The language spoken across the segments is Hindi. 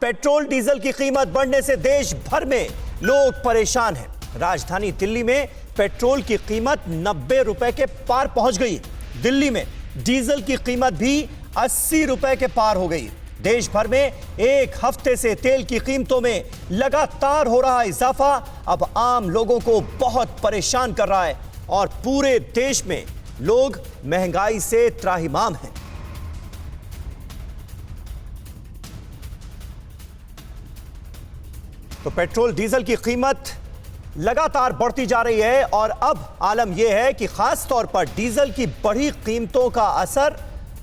पेट्रोल डीजल की कीमत बढ़ने से देश भर में लोग परेशान हैं। राजधानी दिल्ली में पेट्रोल की कीमत 90 रुपए के पार पहुंच गई। दिल्ली में डीजल की कीमत भी 80 रुपए के पार हो गई। देश भर में एक हफ्ते से तेल की कीमतों में लगातार हो रहा इजाफा अब आम लोगों को बहुत परेशान कर रहा है और पूरे देश में लोग महंगाई से त्राहिमाम हैं। तो पेट्रोल डीजल की कीमत लगातार बढ़ती जा रही है और अब आलम यह है कि खास तौर पर डीजल की बढ़ी कीमतों का असर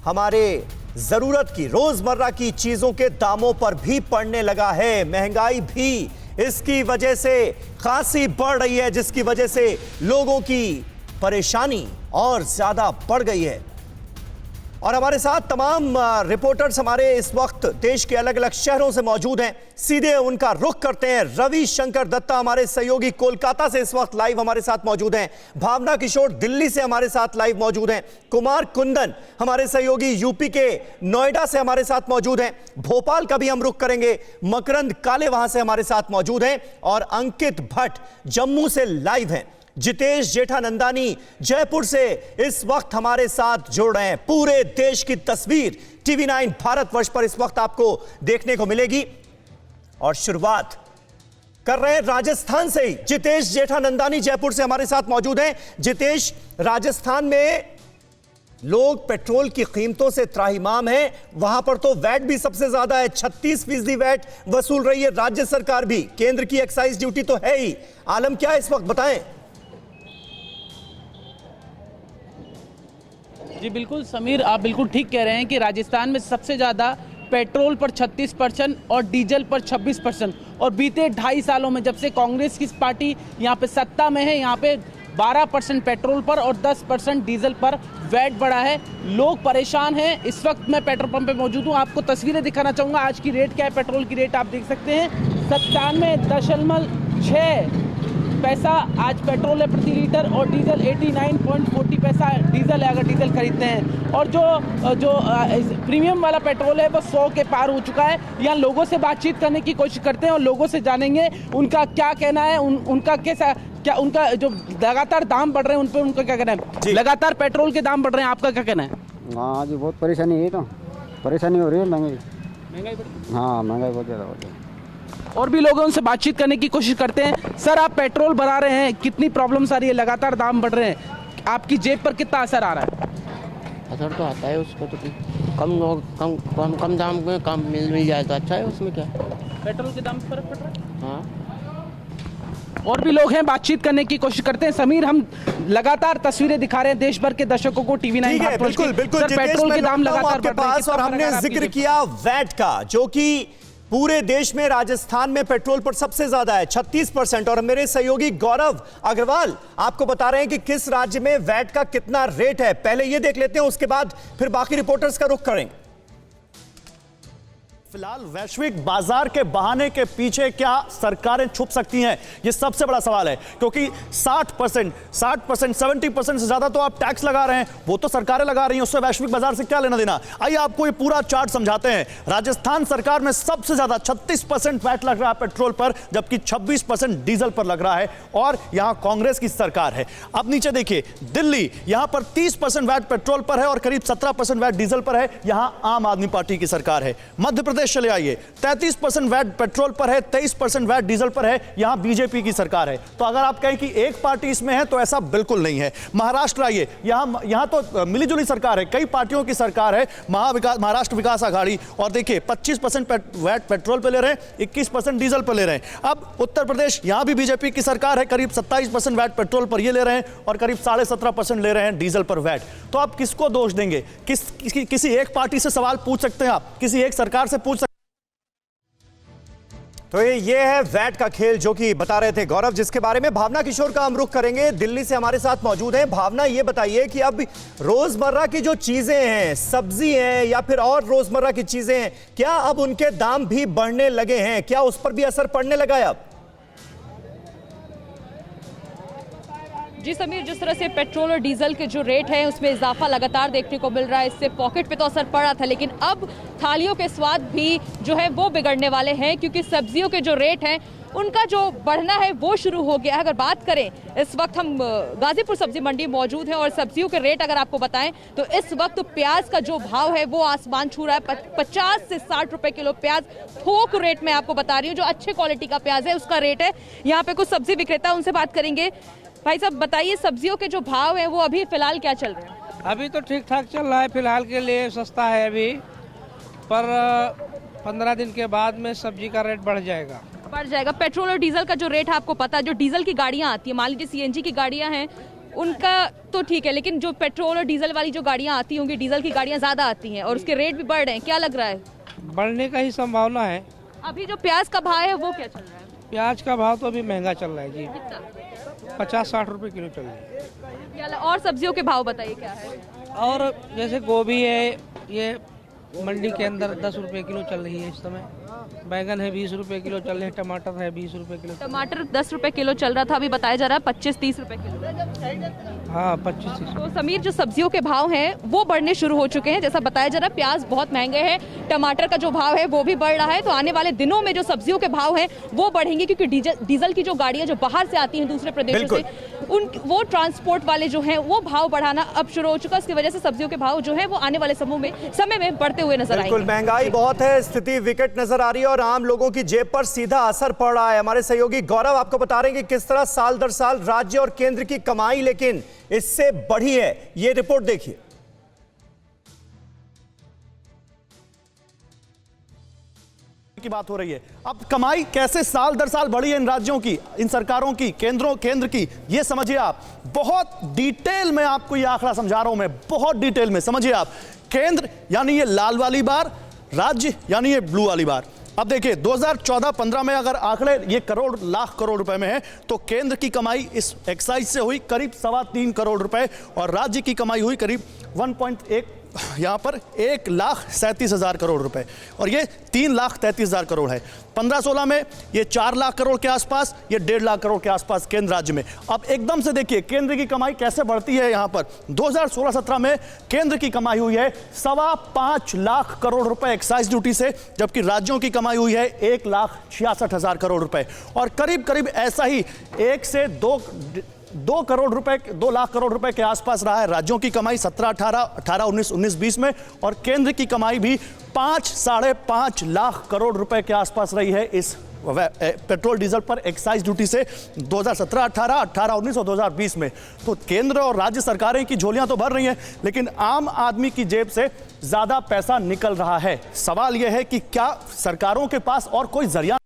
हमारे जरूरत की रोजमर्रा की चीजों के दामों पर भी पड़ने लगा है। महंगाई भी इसकी वजह से खासी बढ़ रही है, जिसकी वजह से लोगों की परेशानी और ज्यादा बढ़ गई है। और हमारे साथ तमाम रिपोर्टर्स हमारे इस वक्त देश के अलग अलग शहरों से मौजूद हैं। सीधे उनका रुख करते हैं। रवि शंकर दत्ता हमारे सहयोगी कोलकाता से इस वक्त लाइव हमारे साथ मौजूद हैं। भावना किशोर दिल्ली से हमारे साथ लाइव मौजूद हैं। कुमार कुंदन हमारे सहयोगी यूपी के नोएडा से हमारे साथ मौजूद हैं। भोपाल का भी हम रुख करेंगे। मकरंद काले वहां से हमारे साथ मौजूद हैं और अंकित भट्ट जम्मू से लाइव हैं। जितेश जेठानंदानी जयपुर से इस वक्त हमारे साथ जुड़ रहे हैं। पूरे देश की तस्वीर टीवी 9 भारतवर्ष पर इस वक्त आपको देखने को मिलेगी और शुरुआत कर रहे हैं राजस्थान से ही। जितेश जेठानंदानी जयपुर से हमारे साथ मौजूद हैं। जितेश, राजस्थान में लोग पेट्रोल की कीमतों से त्राहिमाम हैं। वहां पर तो वैट भी सबसे ज्यादा है, 36% वैट वसूल रही है राज्य सरकार भी। केंद्र की एक्साइज ड्यूटी तो है ही। आलम क्या है इस वक्त, बताएं। जी बिल्कुल समीर, आप बिल्कुल ठीक कह रहे हैं कि राजस्थान में सबसे ज़्यादा पेट्रोल पर 36% और डीजल पर 26%। और बीते 2.5 सालों में जब से कांग्रेस की पार्टी यहाँ पे सत्ता में है, यहाँ पे 12% पेट्रोल पर और 10% डीजल पर वैट बढ़ा है। लोग परेशान हैं। इस वक्त मैं पेट्रोल पंप पे मौजूद हूँ। आपको तस्वीरें दिखाना चाहूँगा। आज की रेट क्या है, पेट्रोल की रेट आप देख सकते हैं। 97.6 पैसा आज पेट्रोल है प्रति लीटर और डीजल 89.40 पैसा डीजल है अगर डीजल खरीदते हैं। और जो प्रीमियम वाला पेट्रोल है वो 100 के पार हो चुका है। यहाँ लोगों से बातचीत करने की कोशिश करते हैं और लोगों से जानेंगे उनका क्या कहना है, उनका कैसा क्या उनका जो लगातार दाम बढ़ रहे हैं उन पर उनका क्या कहना है। लगातार पेट्रोल के दाम बढ़ रहे हैं, आपका क्या कहना है? हाँ जी, बहुत परेशानी है। तो परेशानी हो रही है, महंगाई बढ़ी। हाँ, महंगाई बहुत ज़्यादा हो रही है। और भी लोग उनसे बातचीत करने की कोशिश करते हैं। सर, आप पेट्रोल भरा रहे हैं, कितनी प्रॉब्लम्स आ रही है? लगातार दाम बढ़ रहे हैं, आपकी जेब पर कितना असर आ रहा है? असर तो आता है उसको, तो कम दाम में कम मिल जाए तो अच्छा है। उसमें क्या पेट्रोल के दाम फर्क पड़ रहा है। हाँ, और भी लोग हैं, बातचीत करने की कोशिश करते हैं। समीर, हम लगातार तस्वीरें दिखा रहे हैं देश भर के दर्शकों को टीवी 9 बिल्कुल बिल्कुल। पेट्रोल के दाम लगातार बढ़ रहे हैं और हमने जिक्र किया वैट का, जो कि पूरे देश में राजस्थान में पेट्रोल पर सबसे ज्यादा है, 36%। और मेरे सहयोगी गौरव अग्रवाल आपको बता रहे हैं कि किस राज्य में वैट का कितना रेट है। पहले ये देख लेते हैं, उसके बाद फिर बाकी रिपोर्टर्स का रुख करेंगे। फिलहाल वैश्विक बाजार के बहाने के पीछे क्या सरकारें छुप सकती हैं, यह सबसे बड़ा सवाल है। क्योंकि 60%, 70% से ज्यादा तो आप टैक्स लगा रहे हैं, वो तो सरकारें लगा रही हैं, उससे वैश्विक बाजार से क्या लेना देना। आइए आपको ये पूरा चार्ट समझाते हैं। राजस्थान सरकार में सबसे ज्यादा 36% वैट लग रहा है पेट्रोल पर, जबकि 26% डीजल पर लग रहा है और यहां कांग्रेस की सरकार है। अब नीचे देखिए, दिल्ली, यहां पर 30% वैट पेट्रोल पर है और करीब 17% वैट डीजल पर है, यहां आम आदमी पार्टी की सरकार है। मध्य प्रदेश चले आइए, 33% वैट पेट्रोल पर है, 23% वैट डीजल पर है, यहां बीजेपी की सरकार है। तो अगर आप कहें कि एक पार्टी इसमें है तो ऐसा बिल्कुल नहीं है। महाराष्ट्र आइए, यहां तो मिलीजुली सरकार है, कई पार्टियों की सरकार है, महाराष्ट्र विकास आघाड़ी। और देखिए 25% वैट पेट्रोल पर ले रहे हैं, 21% डीजल पर ले रहे हैं। अब उत्तर प्रदेश, यहां भी बीजेपी की सरकार है, करीब 27% वैट पेट्रोल पर ये ले रहे हैं और करीब 17.5% ले रहे हैं डीजल पर वैट। तो आप किसको दोष देंगे? किसी एक पार्टी से सवाल पूछ सकते हैं आप, किसी एक सरकार से पूछ। तो ये है वैट का खेल जो कि बता रहे थे गौरव, जिसके बारे में भावना किशोर का हम रुख करेंगे। दिल्ली से हमारे साथ मौजूद हैं। भावना, ये बताइए कि अब रोजमर्रा की जो चीजें हैं, सब्जी हैं या फिर और रोजमर्रा की चीजें हैं, क्या अब उनके दाम भी बढ़ने लगे हैं? क्या उस पर भी असर पड़ने लगा है अब? जी समीर, जिस तरह से पेट्रोल और डीजल के जो रेट हैं उसमें इजाफा लगातार देखने को मिल रहा है, इससे पॉकेट पे तो असर पड़ा था, लेकिन अब थालियों के स्वाद भी जो है वो बिगड़ने वाले हैं, क्योंकि सब्जियों के जो रेट हैं उनका जो बढ़ना है वो शुरू हो गया है। अगर बात करें, इस वक्त हम गाजीपुर सब्जी मंडी मौजूद हैं और सब्जियों के रेट अगर आपको बताएं तो इस वक्त प्याज का जो भाव है वो आसमान छू रहा है। 50 से 60 रुपए किलो प्याज थोक रेट में आपको बता रही हूँ, जो अच्छे क्वालिटी का प्याज है उसका रेट है। यहाँ पे कुछ सब्जी विक्रेता, उनसे बात करेंगे। भाई साहब बताइए, सब्जियों के जो भाव है वो अभी फिलहाल क्या चल रहे हैं? अभी तो ठीक ठाक चल रहा है, फिलहाल के लिए सस्ता है अभी, पर 15 दिन के बाद में सब्जी का रेट बढ़ जाएगा। पेट्रोल और डीजल का जो रेट है आपको पता है, जो डीजल की गाड़ियां आती है, मान लीजिए सीएनजी की गाड़ियां हैं उनका तो ठीक है, लेकिन जो पेट्रोल और डीजल वाली जो गाड़ियां आती होंगी, डीजल की गाड़ियां ज्यादा आती हैं और उसके रेट भी बढ़ रहे हैं, क्या लग रहा है? बढ़ने का ही संभावना है। अभी जो प्याज का भाव है वो क्या चल रहा है? प्याज का भाव तो अभी महंगा चल रहा है जी, 50-60 रुपए किलो चल रहा है। और सब्जियों के भाव बताइए क्या है? और जैसे गोभी है, ये मंडी के अंदर 10 रुपए किलो चल रही है इस समय। बैगन है 20 रुपए किलो चल रहे हैं, टमाटर है 20 रुपए किलो। टमाटर 10 रुपए किलो चल रहा था, अभी बताया जा रहा है 25-30 रुपए किलो। हाँ, 25-30। तो समीर, जो सब्जियों के भाव हैं वो बढ़ने शुरू हो चुके हैं, जैसा बताया जा रहा है प्याज बहुत महंगे हैं, टमाटर का जो भाव है वो भी बढ़ रहा है। तो आने वाले दिनों में जो सब्जियों के भाव हैं वो बढ़ेंगे, क्योंकि डीजल की जो गाड़ियां जो बाहर से आती हैं दूसरे प्रदेशों से, वो ट्रांसपोर्ट वाले जो हैं वो भाव बढ़ाना अब शुरू हो चुका है। उसकी वजह से सब्जियों के भाव जो है वो आने वाले समय में बढ़ते हुए नजर आएंगे। बिल्कुल, महंगाई बहुत है, स्थिति विकट नजर आ रही है और आम लोगों की जेब पर सीधा असर पड़ रहा है। हमारे सहयोगी गौरव आपको बता रहे हैं कि किस तरह साल दर साल राज्य और केंद्र की कमाई लेकिन इससे बढ़ी है। ये रिपोर्ट देखिए। की बात हो रही है, अब कमाई कैसे साल दर साल बढ़ी है इन राज्यों की, इन सरकारों की, केंद्र की, ये समझिए आप। बहुत डिटेल में आपको ये आंकड़ा समझा रहा हूं मैं, बहुत डिटेल में समझिए आप। केंद्र यानी ये लाल वाली बार, राज्य यानी ये ब्लू वाली बार। अब देखिए 2014-15 में अगर आंकड़े ये लाख करोड़ रुपए में है, तो केंद्र की कमाई इस एक्साइज से हुई करीब 3.25 करोड़ रुपए और राज्य की कमाई हुई करीब 1.1, यहां पर 1,37,000 करोड़ रुपए और ये 3,33,000 करोड़ है। 15-16 में ये 4 लाख करोड़ के आसपास, ये 1.5 लाख करोड़ के आसपास केंद्र राज्य में। अब एकदम से देखिए केंद्र की कमाई कैसे बढ़ती है। यहां पर 2016-17 में केंद्र की कमाई हुई है 5.25 लाख करोड़ रुपए एक्साइज ड्यूटी से, जबकि राज्यों की कमाई हुई है 1,66,000 करोड़ रुपए और करीब करीब ऐसा ही 1 से 2 करोड़ रुपए, 2 लाख करोड़ रुपए के आसपास रहा है राज्यों की कमाई 17-18, 19-20 में, और केंद्र की कमाई भी 5-5.5 लाख करोड़ रुपए के आसपास रही है इस पेट्रोल डीजल पर एक्साइज ड्यूटी से 2017-18, 18-19 और 2020 में। तो केंद्र और राज्य सरकारें की झोलियां तो भर रही हैं, लेकिन आम आदमी की जेब से ज्यादा पैसा निकल रहा है। सवाल यह है कि क्या सरकारों के पास और कोई जरिया?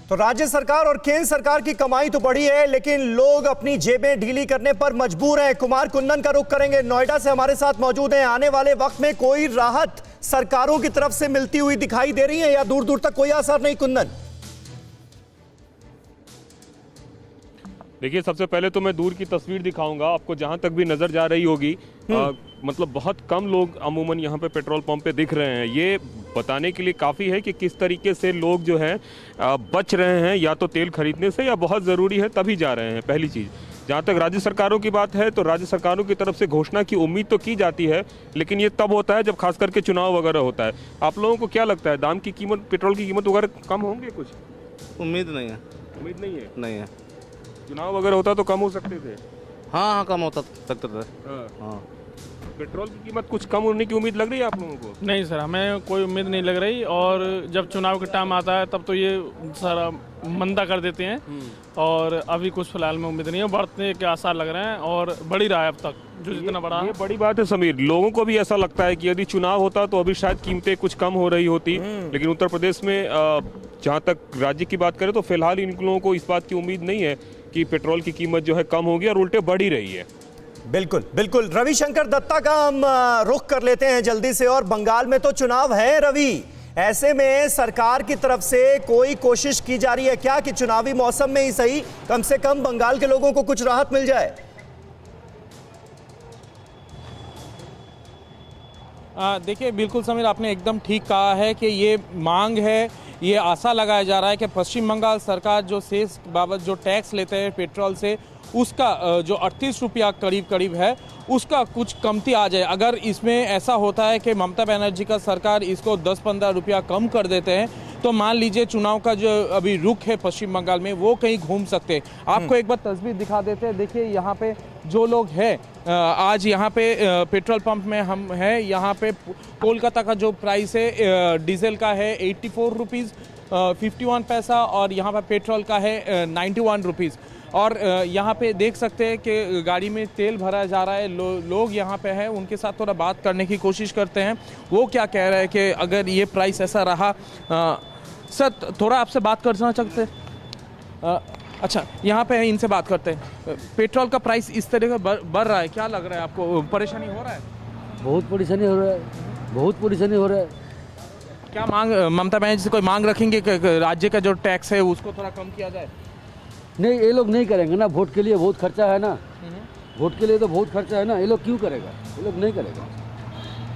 तो राज्य सरकार और केंद्र सरकार की कमाई तो बढ़ी है, लेकिन लोग अपनी जेबें ढीली करने पर मजबूर हैं। कुमार कुंदन का रुख करेंगे, नोएडा से हमारे साथ मौजूद हैं। आने वाले वक्त में कोई राहत सरकारों की तरफ से मिलती हुई दिखाई दे रही है या दूर दूर तक कोई असर नहीं? कुंदन, देखिए, सबसे पहले तो मैं दूर की तस्वीर दिखाऊंगा आपको, जहां तक भी नजर जा रही होगी। मतलब बहुत कम लोग अमूमन यहाँ पे पेट्रोल पंप पे दिख रहे हैं। ये बताने के लिए काफ़ी है कि किस तरीके से लोग जो हैं बच रहे हैं, या तो तेल खरीदने से या बहुत ज़रूरी है तभी जा रहे हैं। पहली चीज़, जहाँ तक राज्य सरकारों की बात है तो राज्य सरकारों की तरफ से घोषणा की उम्मीद तो की जाती है, लेकिन ये तब होता है जब खास करके चुनाव वगैरह होता है। आप लोगों को क्या लगता है, दाम की कीमत, पेट्रोल की कीमत वगैरह कम होंगे? कुछ उम्मीद नहीं है। उम्मीद नहीं है? नहीं है। चुनाव वगैरह होता तो कम हो सकते थे। हाँ, कम होता सकते थे। हाँ। पेट्रोल की कीमत कुछ कम होने की उम्मीद लग रही है आप लोगों को? नहीं सर, हमें कोई उम्मीद नहीं लग रही, और जब चुनाव का टाइम आता है तब तो ये सारा मंदा कर देते हैं, और अभी कुछ फिलहाल में उम्मीद नहीं है। बढ़ने के आसार लग रहे हैं और बढ़ ही रहा है अब तक, जो जितना बढ़ा। ये बड़ी बात है समीर, लोगों को भी ऐसा लगता है कि यदि चुनाव होता तो अभी शायद कीमतें कुछ कम हो रही होती, लेकिन उत्तर प्रदेश में जहाँ तक राज्य की बात करें तो फिलहाल इन लोगों को इस बात की उम्मीद नहीं है कि पेट्रोल की कीमत जो है कम होगी, और उल्टे बढ़ ही रही है। बिल्कुल बिल्कुल। रविशंकर दत्ता का हम रुख कर लेते हैं जल्दी से, और बंगाल में तो चुनाव है रवि, ऐसे में सरकार की तरफ से कोई कोशिश की जा रही है क्या कि चुनावी मौसम में ही सही कम से कम बंगाल के लोगों को कुछ राहत मिल जाए? देखिए, बिल्कुल समीर, आपने एकदम ठीक कहा है कि ये मांग है ये आशा लगाया जा रहा है कि पश्चिम बंगाल सरकार जो सेस बाबत जो टैक्स लेते हैं पेट्रोल से, उसका जो 38 रुपया करीब है, उसका कुछ कमती आ जाए। अगर इसमें ऐसा होता है कि ममता बनर्जी का सरकार इसको 10-15 रुपया कम कर देते हैं, तो मान लीजिए चुनाव का जो अभी रुख है पश्चिम बंगाल में, वो कहीं घूम सकते हैं। आपको एक बार तस्वीर दिखा देते हैं। देखिए यहाँ पे जो लोग हैं, आज यहाँ पे पेट्रोल पंप में हम हैं। यहाँ पे कोलकाता का जो प्राइस है डीजल का है 84 रुपीज़ 51 पैसा, और यहाँ पर पेट्रोल का है 91 रुपीज़। और यहाँ पे देख सकते हैं कि गाड़ी में तेल भरा जा रहा है। लोग यहाँ पे हैं, उनके साथ थोड़ा बात करने की कोशिश करते हैं। वो क्या कह रहे हैं कि अगर ये प्राइस ऐसा रहा। सर, थोड़ा आपसे बात करना चाहते हैं। अच्छा, यहाँ पे इनसे बात करते हैं। पेट्रोल का प्राइस इस तरह का बढ़ रहा है, क्या लग रहा है आपको? परेशानी हो रहा है? बहुत परेशानी हो रहा है, बहुत परेशानी हो रहा है। क्या मांग, ममता बनर्जी से कोई मांग रखेंगे कि राज्य का जो टैक्स है उसको थोड़ा कम किया जाए? नहीं, ये लोग नहीं करेंगे ना। वोट के लिए बहुत खर्चा है ना, वोट के लिए तो बहुत खर्चा है ना। ये लोग क्यों करेगा? ये लोग नहीं करेगा।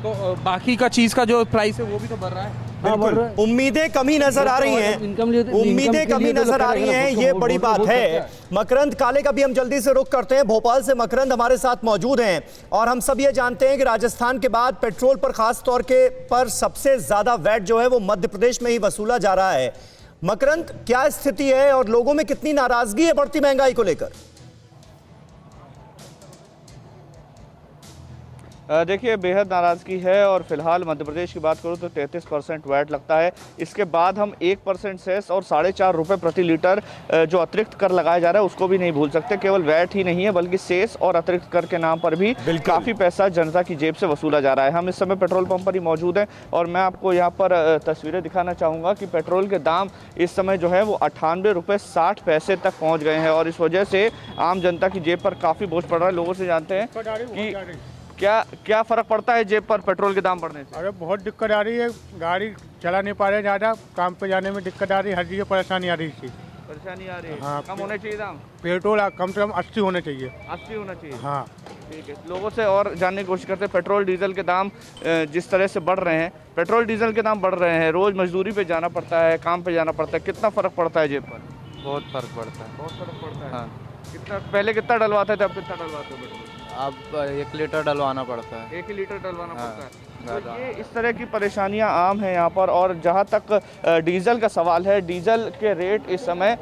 तो बाकी का चीज़ का जो प्राइस है वो भी तो बढ़ रहा है। बिल्कुल, उम्मीदें कमी नजर आ रही हैं, उम्मीदें कमी नजर आ रही हैं, ये बड़ी बात है। मकरंद काले का भी हम जल्दी से रुख करते हैं। भोपाल से मकरंद हमारे साथ मौजूद हैं, और हम सब ये जानते हैं कि राजस्थान के बाद पेट्रोल पर खास तौर के पर सबसे ज्यादा वैट जो है वो मध्य प्रदेश में ही वसूला जा रहा है। मकरंद, क्या स्थिति है और लोगों में कितनी नाराजगी है बढ़ती महंगाई को लेकर? देखिए, बेहद नाराज़गी है, और फिलहाल मध्य प्रदेश की बात करूँ तो 33% वैट लगता है। इसके बाद हम 1% सेस और 4.5 रुपये प्रति लीटर जो अतिरिक्त कर लगाया जा रहा है उसको भी नहीं भूल सकते। केवल वैट ही नहीं है बल्कि सेस और अतिरिक्त कर के नाम पर भी काफ़ी पैसा जनता की जेब से वसूला जा रहा है। हम इस समय पेट्रोल पंप पर ही मौजूद हैं, और मैं आपको यहाँ पर तस्वीरें दिखाना चाहूँगा कि पेट्रोल के दाम इस समय जो है वो 98 रुपये 60 पैसे तक पहुँच गए हैं, और इस वजह से आम जनता की जेब पर काफ़ी बोझ पड़ रहा है। लोगों से जानते हैं कि क्या फ़र्क पड़ता है जेब पर पेट्रोल के दाम बढ़ने से? अरे बहुत दिक्कत आ रही है, गाड़ी चला नहीं पा रहे, ज़्यादा काम पे जाने में दिक्कत आ रही है, हर चीज़ परेशानी आ रही है। परेशानी आ रही है। हाँ, कम होने चाहिए दाम। पेट्रोल कम से कम 80 होने चाहिए। 80 होना चाहिए। हाँ, ठीक है। लोगों से और जानने की कोशिश करते हैं। पेट्रोल डीजल के दाम जिस तरह से बढ़ रहे हैं, पेट्रोल डीजल के दाम बढ़ रहे हैं, रोज़ मजदूरी पे जाना पड़ता है, काम पे जाना पड़ता है, कितना फ़र्क पड़ता है जेब पर? बहुत फ़र्क पड़ता है। बहुत फ़र्क पड़ता है। हाँ। कितना पहले कितना डलवाते थे, अब कितना डलवाते हो पेट्रोल? अब 1 लीटर डलवाना पड़ता है। 1 लीटर डलवाना पड़ता है। तो ये इस तरह की परेशानियां आम हैं यहाँ पर। और जहाँ तक डीजल का सवाल है, डीजल के रेट इस समय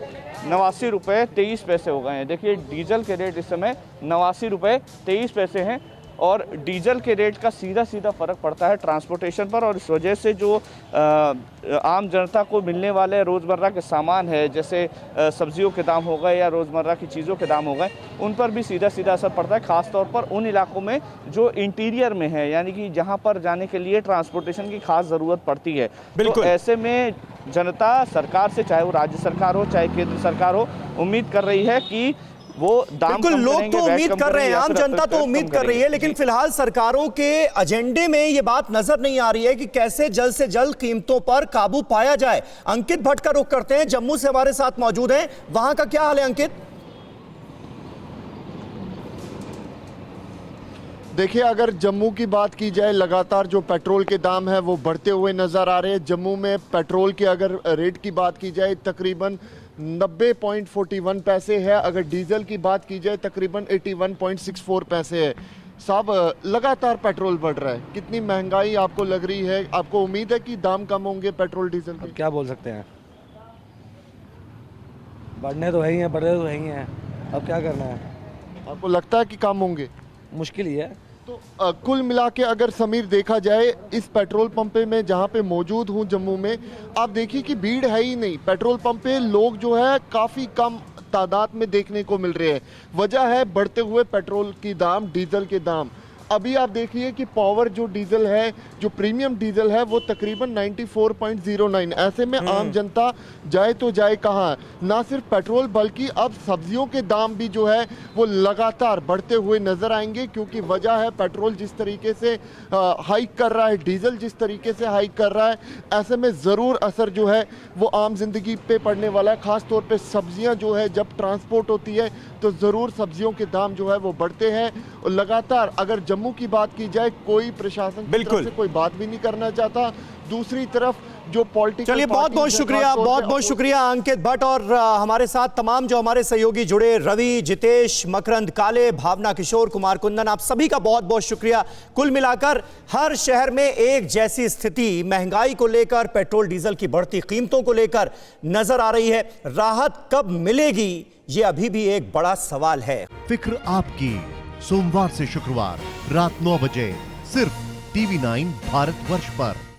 89 रुपये 23 पैसे हो गए हैं। देखिए, डीजल के रेट इस समय 89 रुपये 23 पैसे हैं, और डीजल के रेट का सीधा फ़र्क पड़ता है ट्रांसपोर्टेशन पर, और इस वजह से जो आम जनता को मिलने वाले रोज़मर्रा के सामान है, जैसे सब्जियों के दाम हो गए या रोज़मर्रा की चीज़ों के दाम हो गए, उन पर भी सीधा असर पड़ता है, ख़ास तौर पर उन इलाकों में जो इंटीरियर में है, यानी कि जहां पर जाने के लिए ट्रांसपोर्टेशन की खास ज़रूरत पड़ती है। तो ऐसे में जनता सरकार से, चाहे वो राज्य सरकार हो चाहे केंद्र सरकार हो, उम्मीद कर रही है कि वो दाम बिल्कुल, लोग तो उम्मीद कर रहे हैं, आम जनता तो उम्मीद कर रही है, लेकिन फिलहाल सरकारों के एजेंडे में ये बात नजर नहीं आ रही है कि कैसे जल्द से जल्द कीमतों पर काबू पाया जाए। अंकित भट्ट का रुख करते हैं, जम्मू से हमारे साथ मौजूद हैं, वहां का क्या हाल है अंकित? देखिए, अगर जम्मू की बात की जाए, लगातार जो पेट्रोल के दाम है वो बढ़ते हुए नज़र आ रहे हैं। जम्मू में पेट्रोल के अगर रेट की बात की जाए तकरीबन 90.41 पैसे है, अगर डीजल की बात की जाए तकरीबन 81.64 पैसे है। साहब, लगातार पेट्रोल बढ़ रहा है, कितनी महंगाई आपको लग रही है? आपको उम्मीद है कि दाम कम होंगे पेट्रोल डीजल के? क्या बोल सकते हैं, बढ़ने तो है ही हैं, बढ़े तो है ही हैं, अब क्या करना है? आपको लगता है कि कम होंगे? मुश्किल ही है। तो कुल मिला के अगर समीर देखा जाए, इस पेट्रोल पंप पे मैं जहाँ पे मौजूद हूँ जम्मू में, आप देखिए कि भीड़ है ही नहीं। पेट्रोल पंप पे लोग जो है काफ़ी कम तादाद में देखने को मिल रहे हैं। वजह है बढ़ते हुए पेट्रोल की दाम, डीजल के दाम। अभी आप देखिए कि पावर जो डीजल है, जो प्रीमियम डीजल है, वो तकरीबन 94.09। ऐसे में आम जनता जाए तो जाए कहाँ? ना सिर्फ पेट्रोल बल्कि अब सब्जियों के दाम भी जो है वो लगातार बढ़ते हुए नज़र आएंगे, क्योंकि वजह है पेट्रोल जिस तरीके से हाइक कर रहा है, डीजल जिस तरीके से हाइक कर रहा है, ऐसे में ज़रूर असर जो है वो आम जिंदगी पे पड़ने वाला है। ख़ास तौर पे सब्जियां जो है जब ट्रांसपोर्ट होती है तो ज़रूर सब्जियों के दाम जो है वो बढ़ते हैं। और लगातार अगर जम्मू की बात की जाए, कोई प्रशासन की तरफ से कोई बात भी नहीं करना चाहता। दूसरी तरफ जो पॉलिटिकल, चलिए बहुत बहुत शुक्रिया, बहुत बहुत शुक्रिया अंकित भट्ट और हमारे साथ तमाम जो हमारे सहयोगी जुड़े, रवि, जितेश, मकरंद काले, भावना किशोर, कुमार कुंदन, आप सभी का बहुत बहुत शुक्रिया। कुल मिलाकर हर शहर में एक जैसी स्थिति महंगाई को लेकर, पेट्रोल डीजल की बढ़ती कीमतों को लेकर नजर आ रही है। राहत कब मिलेगी ये अभी भी एक बड़ा सवाल है। फिक्र आपकी, सोमवार से शुक्रवार रात 9 बजे सिर्फ TV9 भारतवर्ष पर।